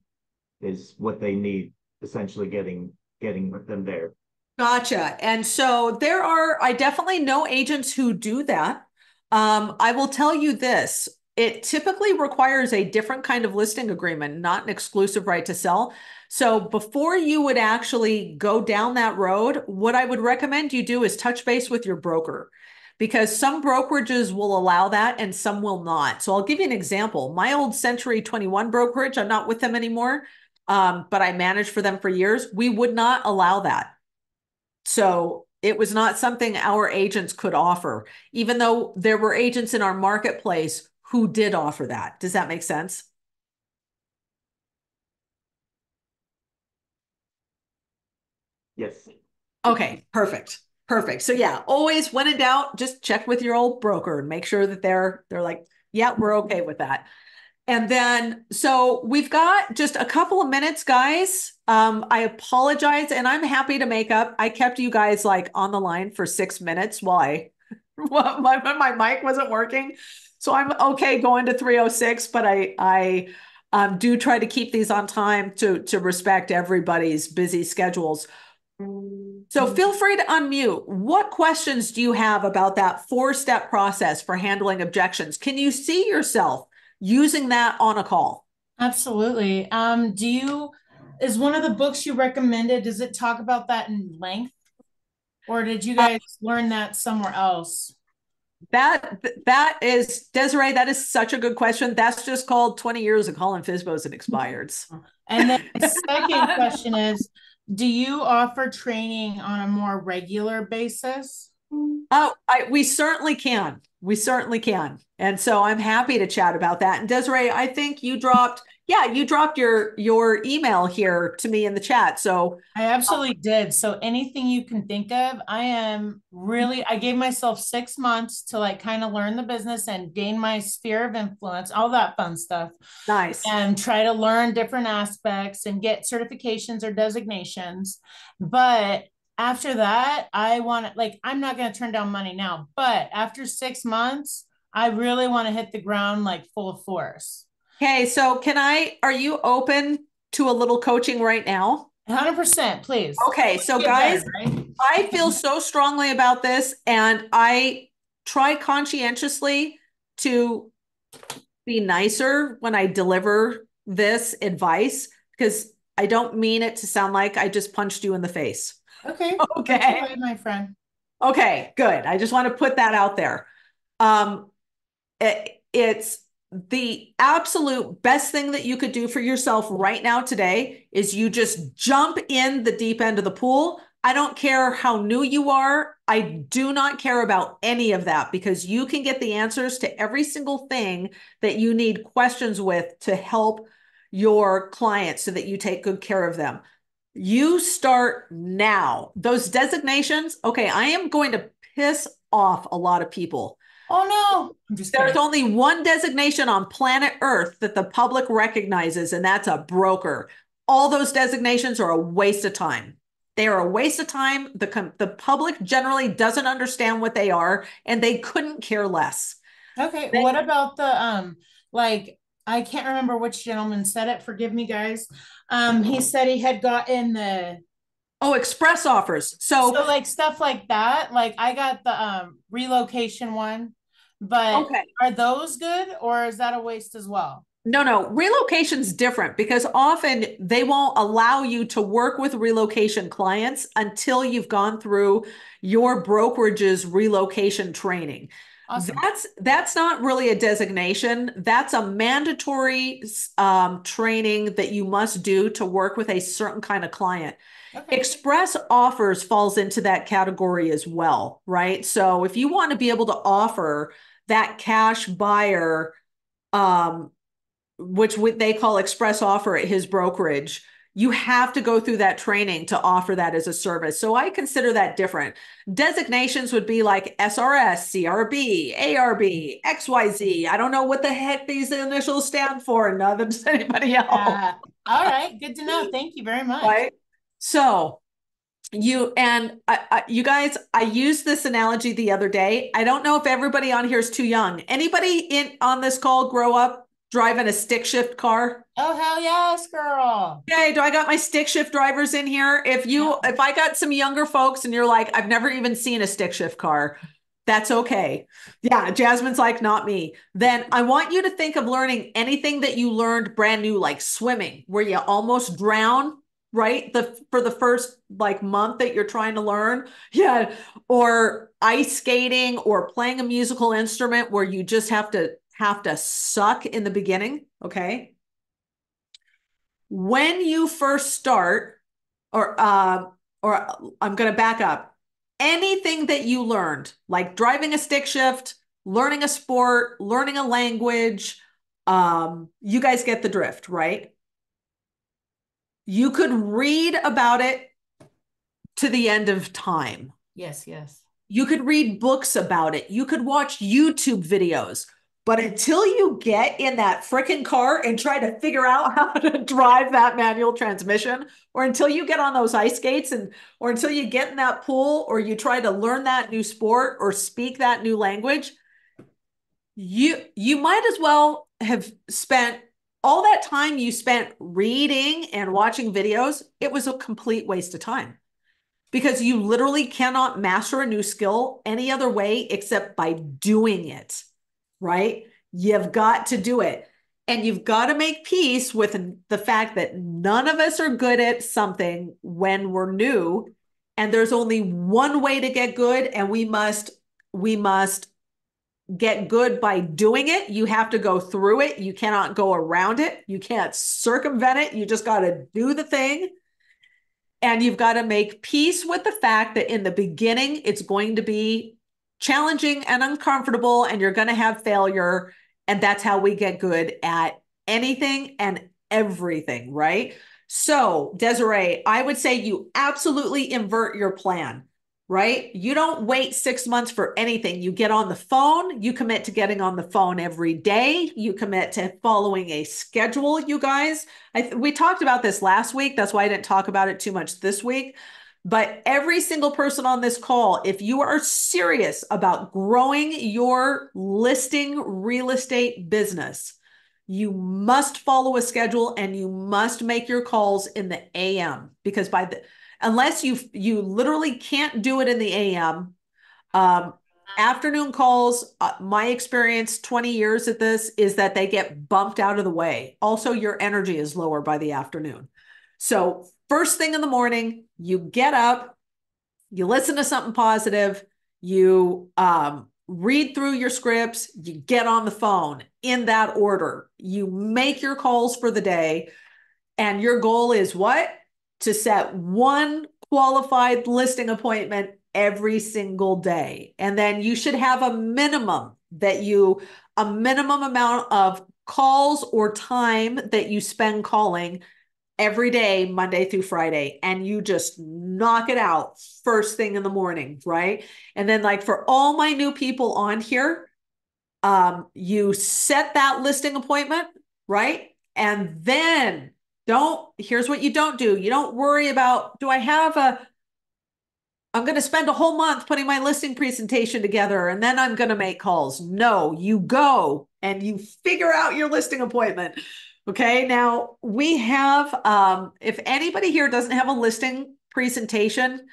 is what they need, essentially getting them there. Gotcha. And so I definitely know agents who do that. I will tell you this, it typically requires a different kind of listing agreement, not an exclusive right to sell. So before you would actually go down that road, what I would recommend you do is touch base with your broker because some brokerages will allow that and some will not. So I'll give you an example. My old Century 21 brokerage, I'm not with them anymore, but I managed for them for years. We would not allow that. So it was not something our agents could offer, even though there were agents in our marketplace who did offer that. Does that make sense? Yes. Okay, perfect. Perfect. So yeah, always when in doubt, just check with your old broker and make sure that they're like, yeah, we're okay with that. And then, so we've got just a couple of minutes, guys. I apologize, and I'm happy to make up. I kept you guys like on the line for 6 minutes while my mic wasn't working. So I'm okay going to 3:06, but I do try to keep these on time to respect everybody's busy schedules. So feel free to unmute. What questions do you have about that 4-step process for handling objections? Can you see yourself using that on a call? Absolutely. Is one of the books you recommended, does it talk about that in length? Or did you guys learn that somewhere else? That is, Desiree, that is such a good question. That's just called 20 years of calling FSBOs and expireds. And then the second question is, do you offer training on a more regular basis? Oh, we certainly can. We certainly can. And so I'm happy to chat about that. And Desiree, I think you dropped your email here to me in the chat. So I absolutely did. So anything you can think of, I gave myself 6 months to like kind of learn the business and gain my sphere of influence, all that fun stuff. nice. And try to learn different aspects and get certifications or designations. But after that, I'm not going to turn down money now, but after 6 months, I really want to hit the ground like full of force. Okay, so are you open to a little coaching right now? 100%, please. Okay, so Get guys, better, right? I feel so strongly about this, and I try conscientiously to be nicer when I deliver this advice because I don't mean it to sound like I just punched you in the face. Okay. Okay. That's right, my friend. Okay, good. I just want to put that out there. It's the absolute best thing that you could do for yourself right now today is you just jump in the deep end of the pool. I don't care how new you are. I do not care about any of that because you can get the answers to every single thing that you need questions with to help your clients so that you take good care of them. You start now. Those designations, okay, I am going to piss off a lot of people. Oh no, I'm just kidding. There's only one designation on planet Earth that the public recognizes, and that's a broker. All those designations are a waste of time. They are a waste of time. The public generally doesn't understand what they are, and they couldn't care less. Okay, what about the like I can't remember which gentleman said it. Forgive me, guys. He said he had gotten the Oh, express offers. So, so like stuff like that. Like I got the relocation one, but okay. are those good or is that a waste as well? No, relocation's different because often they won't allow you to work with relocation clients until you've gone through your brokerage's relocation training. Awesome. That's not really a designation. That's a mandatory training that you must do to work with a certain kind of client. Okay. Express offers falls into that category as well, right? So if you want to be able to offer that cash buyer, um, which they call express offer at his brokerage, you have to go through that training to offer that as a service. So I consider that different. Designations would be like SRS, CRB, ARB, XYZ. I don't know what the heck these initials stand for, neither does anybody else. All right. Good to know. Thank you very much. Right? So you guys, I used this analogy the other day. I don't know if everybody on here is too young. Anybody in on this call grow up driving a stick shift car? Oh, hell yes, girl. Okay, do I got my stick shift drivers in here? Yeah. If I got some younger folks and you're like, I've never even seen a stick shift car, that's okay. Yeah, Jasmine's like, not me. Then I want you to think of learning anything that you learned brand new, like swimming, where you almost drown, right? For the first like month that you're trying to learn. Yeah. Or ice skating or playing a musical instrument where you just have to suck in the beginning. Okay. When you first start, or I'm going to back up. Anything that you learned, like driving a stick shift, learning a sport, learning a language, you guys get the drift, right? You could read about it to the end of time. Yes, yes. You could read books about it. You could watch YouTube videos. But until you get in that freaking car and try to figure out how to drive that manual transmission, or until you get on those ice skates or until you get in that pool, or you try to learn that new sport or speak that new language, you might as well have spent all that time you spent reading and watching videos. It was a complete waste of time because you literally cannot master a new skill any other way except by doing it, right? You've got to do it. And you've got to make peace with the fact that none of us are good at something when we're new. And there's only one way to get good, and we must get good by doing it. You have to go through it. You cannot go around it. You can't circumvent it. You just got to do the thing. And you've got to make peace with the fact that in the beginning, it's going to be challenging and uncomfortable, and you're going to have failure. And that's how we get good at anything and everything, right? So, Desiree, I would say you absolutely invert your plan, right? You don't wait 6 months for anything. You get on the phone, you commit to getting on the phone every day, you commit to following a schedule, you guys. We talked about this last week. That's why I didn't talk about it too much this week. But every single person on this call, if you are serious about growing your listing real estate business, you must follow a schedule and you must make your calls in the AM, because unless you literally can't do it in the AM, afternoon calls, my experience 20 years at this is that they get bumped out of the way. Also, your energy is lower by the afternoon. So first thing in the morning, you get up, you listen to something positive, you read through your scripts, you get on the phone in that order. You make your calls for the day, and your goal is what? To set one qualified listing appointment every single day. And then you should have a minimum amount of calls or time that you spend calling every day, Monday through Friday, and you just knock it out first thing in the morning, right? And then, like, for all my new people on here, you set that listing appointment, right? And then here's what you don't do. You don't worry about, do I have I'm going to spend a whole month putting my listing presentation together and then I'm going to make calls. No, you go and you figure out your listing appointment. Okay. Now we have, if anybody here doesn't have a listing presentation,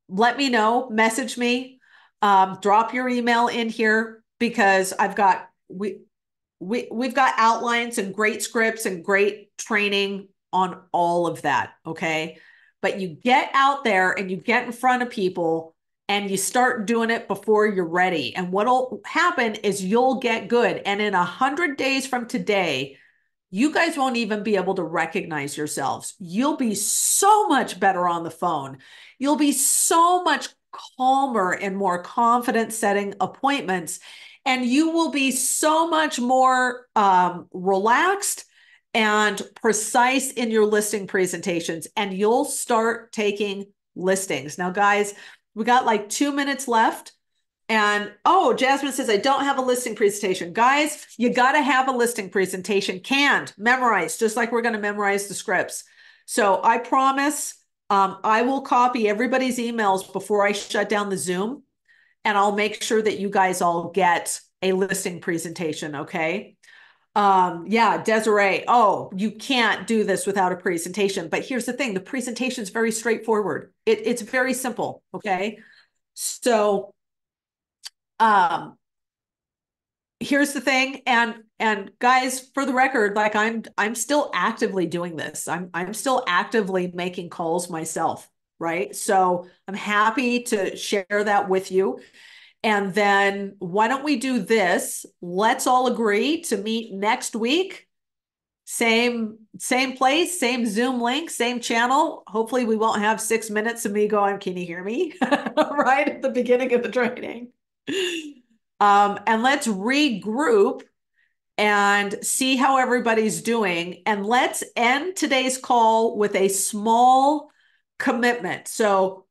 let me know, message me, drop your email in here because we've got outlines and great scripts and great training on all of that. Okay. But you get out there and you get in front of people and you start doing it before you're ready. And what'll happen is you'll get good. And in 100 days from today, you guys won't even be able to recognize yourselves. You'll be so much better on the phone. You'll be so much calmer and more confident setting appointments. And you will be so much more relaxed and precise in your listing presentations. And you'll start taking listings. Now, guys, we got like 2 minutes left. And oh, Jasmine says, I don't have a listing presentation. Guys, you got to have a listing presentation, canned, memorized, just like we're going to memorize the scripts. So I promise I will copy everybody's emails before I shut down the Zoom. And I'll make sure that you guys all get a listing presentation, okay? Yeah, Desiree, oh, you can't do this without a presentation. But here's the thing, the presentation is very straightforward. It's very simple, okay? So here's the thing, and guys, for the record, like I'm still actively doing this. I'm still actively making calls myself, right? So I'm happy to share that with you. And then why don't we do this? Let's all agree to meet next week. Same place, same Zoom link, same channel. Hopefully we won't have 6 minutes of me going, can you hear me? Right at the beginning of the training. And let's regroup and see how everybody's doing. And let's end today's call with a small commitment. So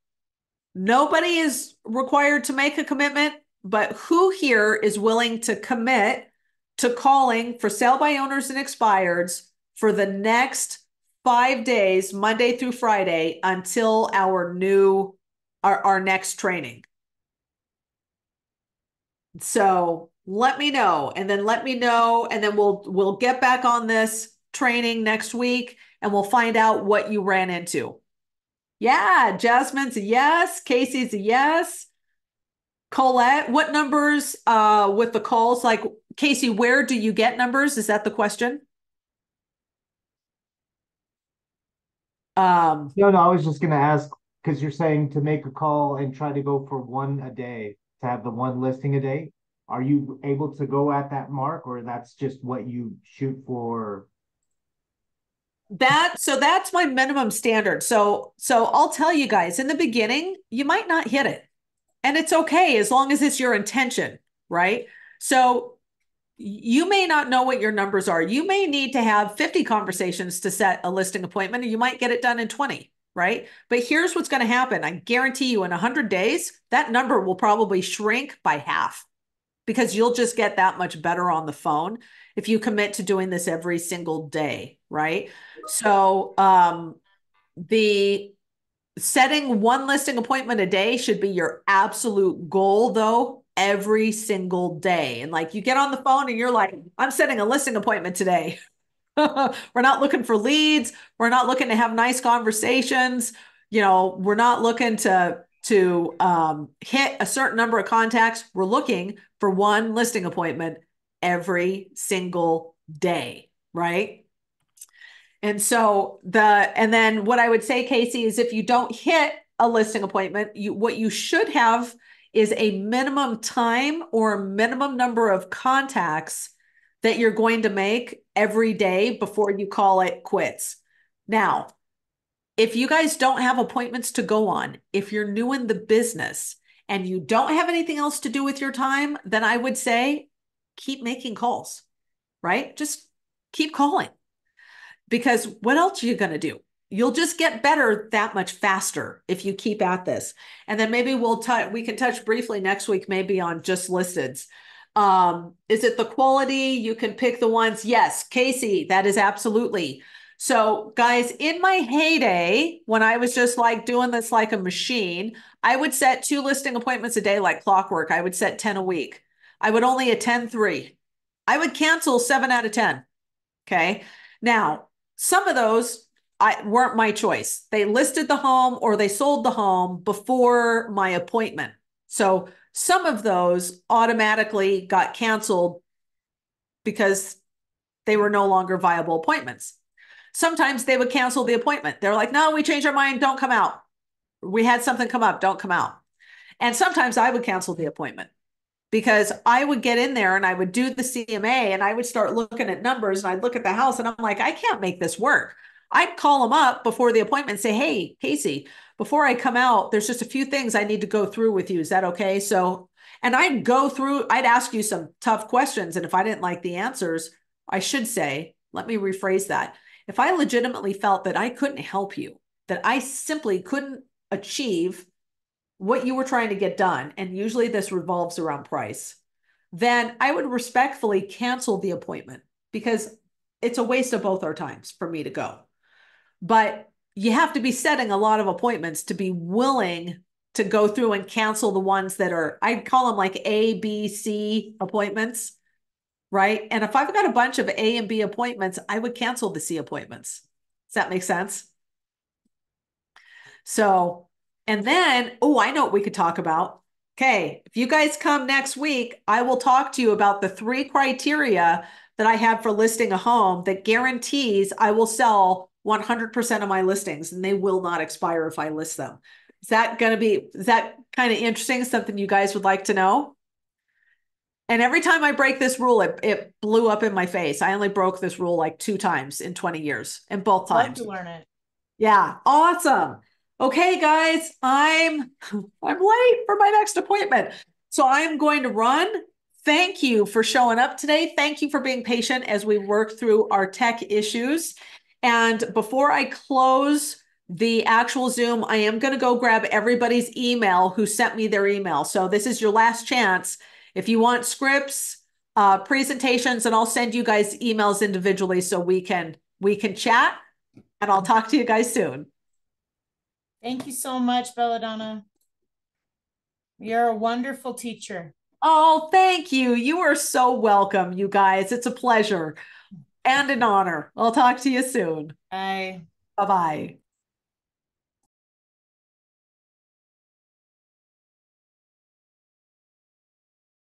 nobody is required to make a commitment, but who here is willing to commit to calling for sale by owners and expireds for the next 5 days, Monday through Friday, until our next training? So let me know, and then we'll get back on this training next week and we'll find out what you ran into. Yeah, Jasmine's a yes, Casey's a yes. Colette, what numbers with the calls? Like, Casey, where do you get numbers? Is that the question? No, I was just gonna ask, because you're saying to make a call and try to go for one a day, to have the one listing a day. Are you able to go at that mark, or that's just what you shoot for? So that's my minimum standard. So I'll tell you guys, in the beginning, you might not hit it. And it's okay as long as it's your intention, right? So you may not know what your numbers are. You may need to have 50 conversations to set a listing appointment, and you might get it done in 20, right? But here's what's going to happen. I guarantee you in 100 days, that number will probably shrink by half because you'll just get that much better on the phone if you commit to doing this every single day, right? So the setting one listing appointment a day should be your absolute goal, though, every single day. And like you get on the phone and you're like, I'm setting a listing appointment today. We're not looking for leads. We're not looking to have nice conversations. We're not looking to hit a certain number of contacts. We're looking for one listing appointment every single day, right? And then what I would say, Casey, is if you don't hit a listing appointment, what you should have is a minimum time or a minimum number of contacts that you're going to make every day before you call it quits. Now, if you guys don't have appointments to go on, if you're new in the business and you don't have anything else to do with your time, then I would say keep making calls, right? Just keep calling. Because what else are you going to do? You'll just get better that much faster if you keep at this. And then maybe we can touch briefly next week, maybe on just listeds. Is it the quality? You can pick the ones. Yes, Casey, that is absolutely. So guys, in my heyday, when I was just like doing this like a machine, I would set 2 listing appointments a day like clockwork. I would set 10 a week. I would only attend 3. I would cancel 7 out of 10. Okay. Now, some of those weren't my choice. They listed the home or they sold the home before my appointment. So some of those automatically got canceled because they were no longer viable appointments. Sometimes they would cancel the appointment. They're like, no, we changed our mind. Don't come out. We had something come up. Don't come out. And sometimes I would cancel the appointment because I would get in there and I would do the CMA and I would start looking at numbers and I'd look at the house and I'm like, I can't make this work. I'd call them up before the appointment and say, hey, Casey, before I come out, there's just a few things I need to go through with you. Is that okay? So, and I'd go through, I'd ask you some tough questions. And if I didn't like the answers, I should say, let me rephrase that. If I legitimately felt that I couldn't help you, that I simply couldn't achieve what you were trying to get done, and usually this revolves around price, then I would respectfully cancel the appointment because it's a waste of both our times for me to go. But you have to be setting a lot of appointments to be willing to go through and cancel the ones that are, I'd call them like A, B, C appointments, right? And if I've got a bunch of A and B appointments, I would cancel the C appointments. Does that make sense? So, and then, oh, I know what we could talk about. Okay, if you guys come next week, I will talk to you about the 3 criteria that I have for listing a home that guarantees I will sell 100% of my listings and they will not expire if I list them. Is that kind of interesting? Something you guys would like to know? And every time I break this rule, it blew up in my face. I only broke this rule like 2 times in 20 years, and both Love times. to learn it. Yeah, awesome. Okay, guys, I'm late for my next appointment. So I'm going to run. Thank you for showing up today. Thank you for being patient as we work through our tech issues. And before I close the actual Zoom, I am going to go grab everybody's email who sent me their email. So this is your last chance. If you want scripts, presentations, and I'll send you guys emails individually so we can chat. And I'll talk to you guys soon. Thank you so much, Belladonna. You're a wonderful teacher. Oh, thank you. You are so welcome, you guys. It's a pleasure and an honor. I'll talk to you soon. Bye. Bye-bye.